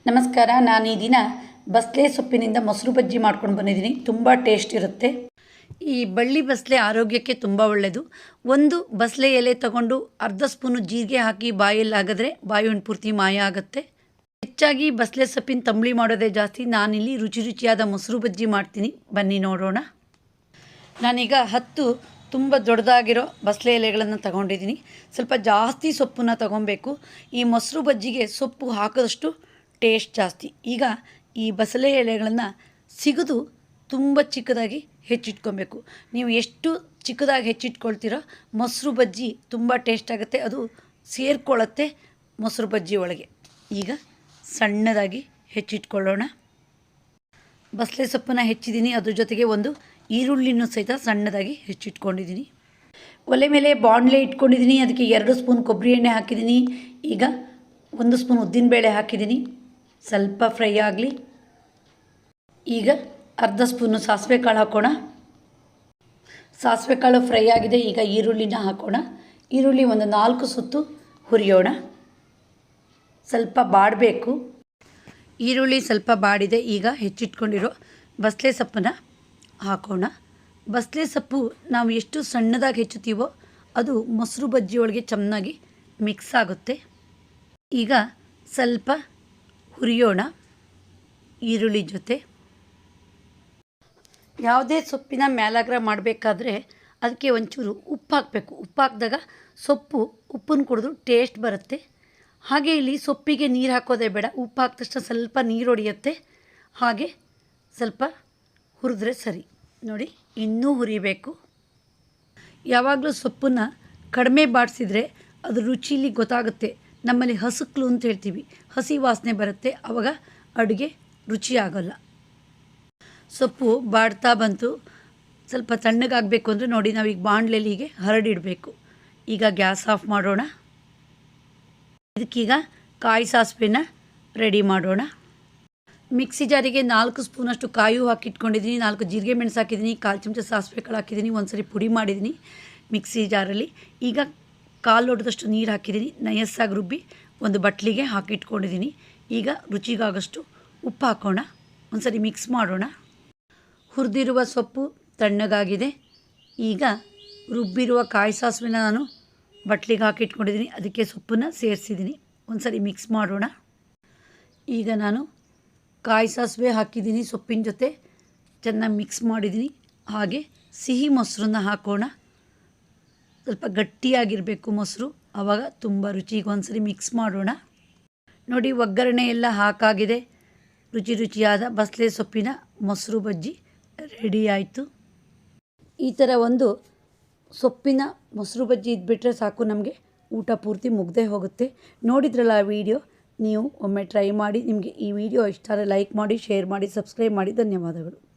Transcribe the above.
ನಮಸ್ಕಾರ. ನಾನು ಈ ದಿನ ಬಸಳೆ ಸೊಪ್ಪಿನಿಂದ ಮೊಸರು ಬಜ್ಜಿ ಮಾಡ್ಕೊಂಡು ಬಂದಿದ್ದೀನಿ. ತುಂಬ ಟೇಸ್ಟ್ ಇರುತ್ತೆ. ಈ ಬಳ್ಳಿ ಬಸಳೆ ಆರೋಗ್ಯಕ್ಕೆ ತುಂಬ ಒಳ್ಳೆಯದು. ಒಂದು ಬಸಳೆ ಎಲೆ ತಗೊಂಡು ಅರ್ಧ ಸ್ಪೂನು ಜೀರಿಗೆ ಹಾಕಿ ಬಾಯಲ್ಲಿ ಹಾಕಿದ್ರೆ ಬಾಯಿ ಒಂದು ಪೂರ್ತಿ ಮಾಯ ಆಗುತ್ತೆ. ಹೆಚ್ಚಾಗಿ ಬಸಳೆ ಸೊಪ್ಪಿನ ತಂಬಳಿ ಮಾಡೋದೇ ಜಾಸ್ತಿ. ನಾನಿಲ್ಲಿ ರುಚಿ ರುಚಿಯಾದ ಮೊಸರು ಬಜ್ಜಿ ಮಾಡ್ತೀನಿ, ಬನ್ನಿ ನೋಡೋಣ. ನಾನೀಗ 10 ತುಂಬ ದೊಡ್ಡದಾಗಿರೋ ಬಸಳೆ ಎಲೆಗಳನ್ನು ತಗೊಂಡಿದ್ದೀನಿ. ಸ್ವಲ್ಪ ಜಾಸ್ತಿ ಸೊಪ್ಪನ್ನು ತಗೊಬೇಕು. ಈ ಮೊಸರು ಬಜ್ಜಿಗೆ ಸೊಪ್ಪು ಹಾಕಿದಷ್ಟು ಟೇಸ್ಟ್ ಜಾಸ್ತಿ. ಈಗ ಈ ಬಸಳೆ ಎಲೆಗಳನ್ನು ಸಿಗದು ತುಂಬ ಚಿಕ್ಕದಾಗಿ ಹೆಚ್ಚಿಟ್ಕೊಬೇಕು. ನೀವು ಎಷ್ಟು ಚಿಕ್ಕದಾಗಿ ಹೆಚ್ಚಿಟ್ಕೊಳ್ತೀರೋ ಮೊಸರು ಬಜ್ಜಿ ತುಂಬ ಟೇಸ್ಟ್ ಆಗುತ್ತೆ, ಅದು ಸೇರಿಕೊಳ್ಳುತ್ತೆ ಮೊಸರು ಬಜ್ಜಿ ಒಳಗೆ. ಈಗ ಸಣ್ಣದಾಗಿ ಹೆಚ್ಚಿಟ್ಕೊಳ್ಳೋಣ. ಬಸಳೆ ಸೊಪ್ಪನ್ನು ಹೆಚ್ಚಿದ್ದೀನಿ, ಅದ್ರ ಜೊತೆಗೆ ಒಂದು ಈರುಳ್ಳಿನೂ ಸಹಿತ ಸಣ್ಣದಾಗಿ ಹೆಚ್ಚಿಟ್ಕೊಂಡಿದ್ದೀನಿ. ಒಲೆ ಮೇಲೆ ಬಾಣಲೆ ಇಟ್ಕೊಂಡಿದ್ದೀನಿ. ಅದಕ್ಕೆ 2 ಸ್ಪೂನ್ ಕೊಬ್ಬರಿ ಎಣ್ಣೆ ಹಾಕಿದ್ದೀನಿ. ಈಗ 1 ಸ್ಪೂನ್ ಉದ್ದಿನಬೇಳೆ ಹಾಕಿದ್ದೀನಿ, ಸ್ವಲ್ಪ ಫ್ರೈ ಆಗಲಿ. ಈಗ ಅರ್ಧ ಸ್ಪೂನು ಸಾಸಿವೆ ಕಾಳು ಹಾಕೋಣ. ಸಾಸಿವೆ ಕಾಳು ಫ್ರೈ ಆಗಿದೆ. ಈಗ ಈರುಳ್ಳಿನ ಹಾಕೋಣ. ಈರುಳ್ಳಿ ಒಂದು 4 ಸುತ್ತು ಹುರಿಯೋಣ. ಸ್ವಲ್ಪ ಬಾಡಬೇಕು. ಈರುಳ್ಳಿ ಸ್ವಲ್ಪ ಬಾಡಿದೆ. ಈಗ ಹೆಚ್ಚಿಟ್ಕೊಂಡಿರೋ ಬಸಳೆ ಸೊಪ್ಪನ್ನು ಹಾಕೋಣ. ಬಸಳೆ ಸೊಪ್ಪು ನಾವು ಎಷ್ಟು ಸಣ್ಣದಾಗಿ ಹೆಚ್ಚುತ್ತೀವೋ ಅದು ಮೊಸರು ಬಜ್ಜಿ ಒಳಗೆ ಚೆನ್ನಾಗಿ ಮಿಕ್ಸ್ ಆಗುತ್ತೆ. ಈಗ ಸ್ವಲ್ಪ ಹುರಿಯೋಣ ಈರುಳ್ಳಿ ಜೊತೆ. ಯಾವುದೇ ಸೊಪ್ಪಿನ ಮ್ಯಾಲಾಗ್ರ ಮಾಡಬೇಕಾದ್ರೆ ಅದಕ್ಕೆ ಒಂಚೂರು ಉಪ್ಪು ಹಾಕಬೇಕು. ಉಪ್ಪು ಹಾಕಿದಾಗ ಸೊಪ್ಪು ಉಪ್ಪನ್ನು ಕುಡಿದು ಟೇಸ್ಟ್ ಬರುತ್ತೆ. ಹಾಗೆ ಇಲ್ಲಿ ಸೊಪ್ಪಿಗೆ ನೀರು ಹಾಕೋದೇ ಬೇಡ. ಉಪ್ಪು ಹಾಕಿದ ತಕ್ಷಣ ಸ್ವಲ್ಪ ನೀರು ಹೊಡೆಯುತ್ತೆ. ಹಾಗೆ ಸ್ವಲ್ಪ ಹುರಿದ್ರೆ ಸರಿ. ನೋಡಿ, ಇನ್ನೂ ಹುರಿಬೇಕು. ಯಾವಾಗಲೂ ಸೊಪ್ಪನ್ನು ಕಡಿಮೆ ಬಾಡಿಸಿದ್ರೆ ಅದು ರುಚಿಲಿ ಗೊತ್ತಾಗುತ್ತೆ. ನಮ್ಮಲ್ಲಿ ಹಸುಕ್ಲು ಅಂತ ಹೇಳ್ತೀವಿ, ಹಸಿ ವಾಸನೆ ಬರುತ್ತೆ, ಆವಾಗ ಅಡುಗೆ ರುಚಿ ಆಗೋಲ್ಲ. ಸೊಪ್ಪು ಬಾಡ್ತಾ ಬಂತು. ಸ್ವಲ್ಪ ತಣ್ಣಗಾಗಬೇಕು ಅಂದರೆ ನೋಡಿ, ನಾವೀಗ ಬಾಣಲೆಯಲ್ಲಿ ಹೀಗೆ ಹರಡಿಡಬೇಕು. ಈಗ ಗ್ಯಾಸ್ ಆಫ್ ಮಾಡೋಣ. ಇದಕ್ಕೀಗ ಕಾಯಿ ಸಾಸಿವೆನ ರೆಡಿ ಮಾಡೋಣ. ಮಿಕ್ಸಿ ಜಾರಿಗೆ 4 ಸ್ಪೂನಷ್ಟು ಕಾಯಿ ಹಾಕಿಟ್ಕೊಂಡಿದ್ದೀನಿ. 4 ಜೀರಿಗೆ ಮೆಣಸು ಹಾಕಿದ್ದೀನಿ. 1/4 ಚಮಚ ಸಾಸಿವೆ ಕಾಳು ಹಾಕಿದ್ದೀನಿ. ಒಂದ್ಸರಿ ಪುಡಿ ಮಾಡಿದ್ದೀನಿ ಮಿಕ್ಸಿ ಜಾರಲ್ಲಿ. ಈಗ 1/4 ಲೋಟದಷ್ಟು ನೀರು ಹಾಕಿದ್ದೀನಿ. ನಯಸ್ಸಾಗಿ ರುಬ್ಬಿ ಒಂದು ಬಟ್ಲಿಗೆ ಹಾಕಿಟ್ಕೊಂಡಿದ್ದೀನಿ. ಈಗ ರುಚಿಗಾಗಷ್ಟು ಉಪ್ಪು ಹಾಕೋಣ. ಒಂದ್ಸರಿ ಮಿಕ್ಸ್ ಮಾಡೋಣ. ಹುರಿದಿರುವ ಸೊಪ್ಪು ತಣ್ಣಗಾಗಿದೆ. ಈಗ ರುಬ್ಬಿರುವ ಕಾಯಿ ಸಾಸಿವೆನ ನಾನು ಬಟ್ಲಿಗೆ ಹಾಕಿಟ್ಕೊಂಡಿದ್ದೀನಿ. ಅದಕ್ಕೆ ಸೊಪ್ಪನ್ನು ಸೇರಿಸಿದ್ದೀನಿ. ಒಂದ್ಸರಿ ಮಿಕ್ಸ್ ಮಾಡೋಣ. ಈಗ ನಾನು ಕಾಯಿ ಸಾಸಿವೆ ಹಾಕಿದ್ದೀನಿ, ಸೊಪ್ಪಿನ ಜೊತೆ ಚೆನ್ನಾಗಿ ಮಿಕ್ಸ್ ಮಾಡಿದ್ದೀನಿ. ಹಾಗೆ ಸಿಹಿ ಮೊಸರನ್ನ ಹಾಕೋಣ. ಸ್ವಲ್ಪ ಗಟ್ಟಿಯಾಗಿರಬೇಕು ಮೊಸರು, ಆವಾಗ ತುಂಬ ರುಚಿಗೆ. ಒಂದ್ಸರಿ ಮಿಕ್ಸ್ ಮಾಡೋಣ. ನೋಡಿ, ಒಗ್ಗರಣೆ ಎಲ್ಲ ಹಾಕಾಗಿದೆ. ರುಚಿ ರುಚಿಯಾದ ಬಸಳೆ ಸೊಪ್ಪಿನ ಮೊಸರು ಬಜ್ಜಿ ರೆಡಿ ಆಯಿತು. ಈ ಥರ ಒಂದು ಸೊಪ್ಪಿನ ಮೊಸರು ಬಜ್ಜಿ ಇದ್ಬಿಟ್ರೆ ಸಾಕು, ನಮಗೆ ಊಟ ಪೂರ್ತಿ ಮುಗ್ದೇ ಹೋಗುತ್ತೆ. ನೋಡಿದ್ರಲ್ಲ ಆ ವಿಡಿಯೋ, ನೀವು ಒಮ್ಮೆ ಟ್ರೈ ಮಾಡಿ. ನಿಮಗೆ ಈ ವಿಡಿಯೋ ಇಷ್ಟ ಆದರೆ ಲೈಕ್ ಮಾಡಿ, ಶೇರ್ ಮಾಡಿ, ಸಬ್ಸ್ಕ್ರೈಬ್ ಮಾಡಿ. ಧನ್ಯವಾದಗಳು.